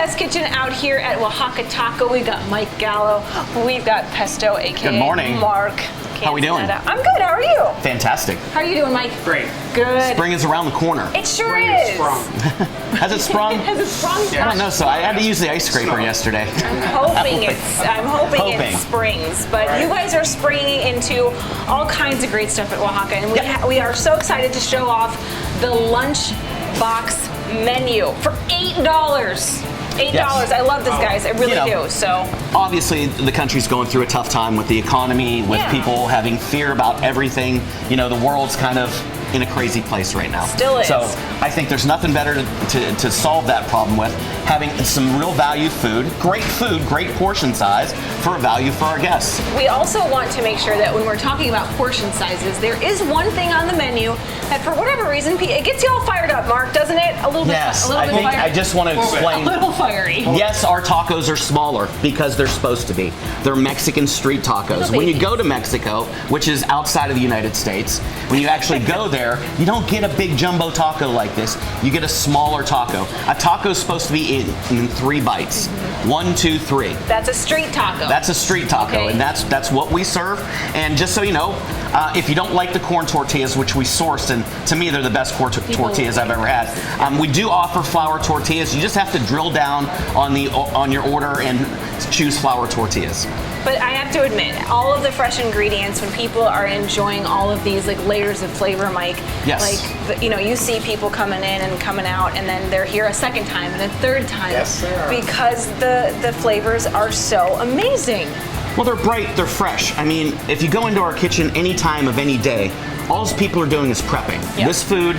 Test Kitchen out here at Wahaka Taco. We've got Mike Gallo. We've got Pesto, aka Good morning. Mark. How are we doing? I'm good. How are you? Fantastic. How are you doing, Mike? Great. Good. Spring is around the corner. It sure Spring is. sprung. Has it sprung? Has it sprung? Yeah. I don't know. So I had to use the ice scraper yesterday. I'm hoping it springs, but you guys are springing into all kinds of great stuff at Wahaka, and we are so excited to show off the lunch box menu for $8. $8. Yes. I love this, guys. I really do. So obviously, the country's going through a tough time with the economy, with people having fear about everything. You know, the world's kind of in a crazy place right now. Still is. So I think there's nothing better to solve that problem with having some real value food, great portion size for a value for our guests. We also want to make sure that when we're talking about portion sizes, there is one thing on the menu that for whatever reason, it gets you all fired up, Mark, doesn't it? A little bit. Yes, A little I bit think fiery. I just want to explain. A little fiery. Yes, our tacos are smaller because they're supposed to be. They're Mexican street tacos. When you go to Mexico, which is outside of the United States, when you actually go there, you don't get a big jumbo taco like this. You get a smaller taco. A taco is supposed to be in 3 bites. 1, 2, 3. That's a street taco. That's a street taco, Okay. and that's what we serve. And just so you know, if you don't like the corn tortillas, which we sourced, and to me they're the best corn tortillas I've ever had, we do offer flour tortillas. You just have to drill down on your order and choose flour tortillas. But I have to admit, all of the fresh ingredients, when people are enjoying all of these like layers of flavor, Mike, you see people coming in and coming out, and then they're here a second time and a third time. Yes, they are. Because the flavors are so amazing. Well, they're bright, they're fresh. I mean, if you go into our kitchen any time of any day, all people are doing is prepping. Yep. This food,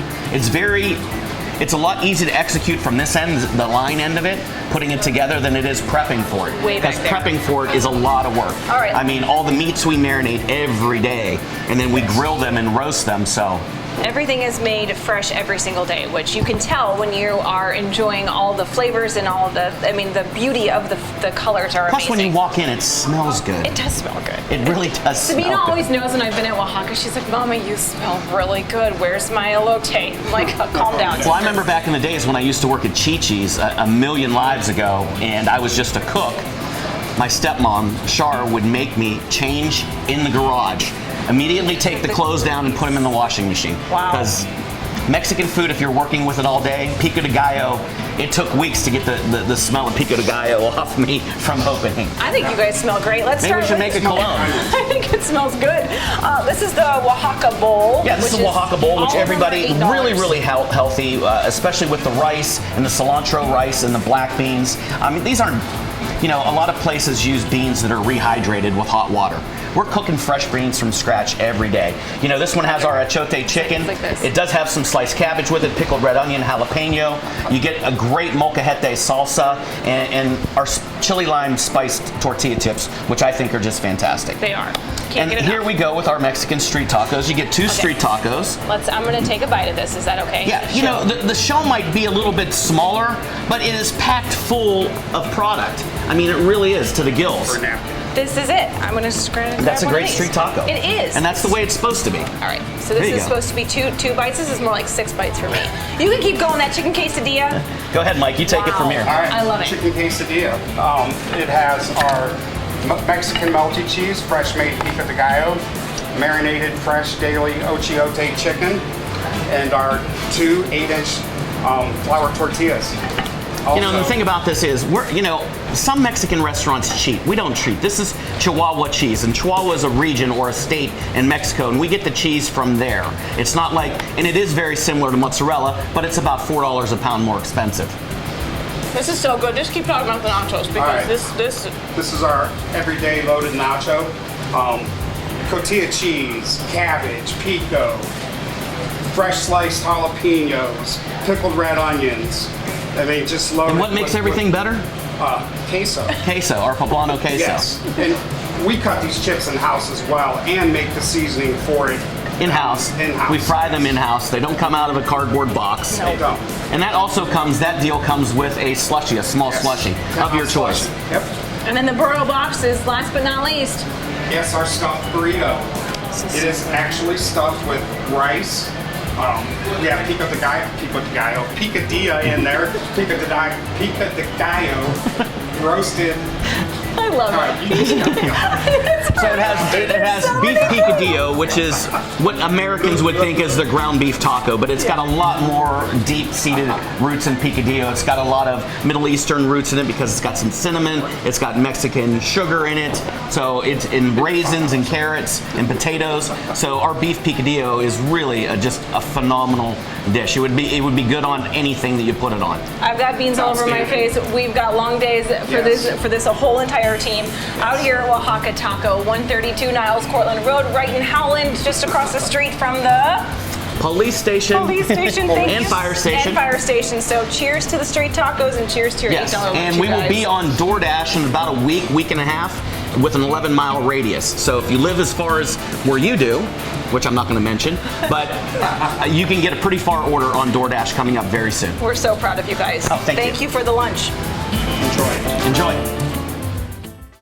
it's a lot easier to execute from this end, the line end of it, putting it together, than it is prepping for it. Way back because there. prepping for it is a lot of work. All right. I mean, all the meats we marinate every day, and then we grill them and roast them, so. Everything is made fresh every single day, which you can tell when you are enjoying all the flavors and all the beauty of the colors are Plus, amazing. when you walk in, it smells good. It does smell good. It really does Sabina smell good. always knows when I've been at Wahaka, she's like, Mama, you smell really good. Where's my elote? I'm like, calm down. Well, I remember back in the days when I used to work at Chi-Chi's a million lives ago, and I was just a cook. My stepmom, Shar, would make me change in the garage. Immediately take the clothes down and put them in the washing machine. Wow. Because Mexican food, if you're working with it all day, pico de gallo, it took weeks to get the smell of pico de gallo off me from opening. I think you guys smell great. Let's Maybe start we should make a cologne. I think it smells good. This is the Oaxaca bowl. Yeah, this is a Oaxaca bowl, which everybody really healthy, especially with the rice and the cilantro rice and the black beans. I mean, these aren't, a lot of places use beans that are rehydrated with hot water. We're cooking fresh beans from scratch every day. This one has our achote chicken. Like this. It does have some sliced cabbage with it, pickled red onion, jalapeno. You get a great molcajete salsa and our chili lime spiced tortilla chips, which I think are just fantastic. They are. And here we go with our Mexican street tacos. You get 2 street tacos. I'm going to take a bite of this. Is that okay? Yeah, the shell might be a little bit smaller, but it is packed full of product. I mean, it really is to the gills. For now. This is it. I'm going to grab That's a one of great these. street taco. It is. And that's the way it's supposed to be. All right. So this is supposed to be two bites. This is more like 6 bites for me. You can keep going. That chicken quesadilla. Go ahead, Mike. You take it from here. All right. I love it. Chicken quesadilla. It has our Mexican melty cheese, fresh made pico de gallo, marinated fresh daily ochiote chicken, and our 2 8-inch flour tortillas. Also, The thing about this is, some Mexican restaurants cheat. We don't cheat. This is Chihuahua cheese, and Chihuahua is a region or a state in Mexico, and we get the cheese from there. It's not like, and it is very similar to mozzarella, but it's about $4 a pound more expensive. This is so good. Just keep talking about the nachos because this is our everyday loaded nacho. Cotija cheese, cabbage, pico, fresh sliced jalapenos, pickled red onions. I mean, just loaded. And what makes everything better? Queso. Queso, or poblano queso. Yes, and we cut these chips in-house as well and make the seasoning for it. In-house. In-house. We fry them in-house. They don't come out of a cardboard box. They don't. And that deal comes with a slushie, a small slushie of your choice. Yep. And then the burro box is last but not least. Yes, our stuffed burrito. It is actually stuffed with rice, Yeah, picadilla in there. Pica de gallo, roasted. I love it. So it has beef picadillo, which is what Americans would think is the ground beef taco, but it's got a lot more deep-seated roots in picadillo. It's got a lot of Middle Eastern roots in it because it's got some cinnamon, it's got Mexican sugar in it, so it's in raisins and carrots and potatoes. So our beef picadillo is really just a phenomenal dish. It would be good on anything that you put it on. I've got beans all over my face. We've got long days for this whole entire team out here at Wahaka Taco, 132 Niles Cortland Road, right in Howland, just across the street from the police station, thank and you. fire station. And fire station. So cheers to the street tacos and cheers to your $8 lunch, and we will be on DoorDash in about a week and a half with an 11-mile radius. So if you live as far as where you do, which I'm not going to mention, but you can get a pretty far order on DoorDash coming up very soon. We're so proud of you guys. Oh, thank you. Thank you for the lunch. Enjoy. Enjoy.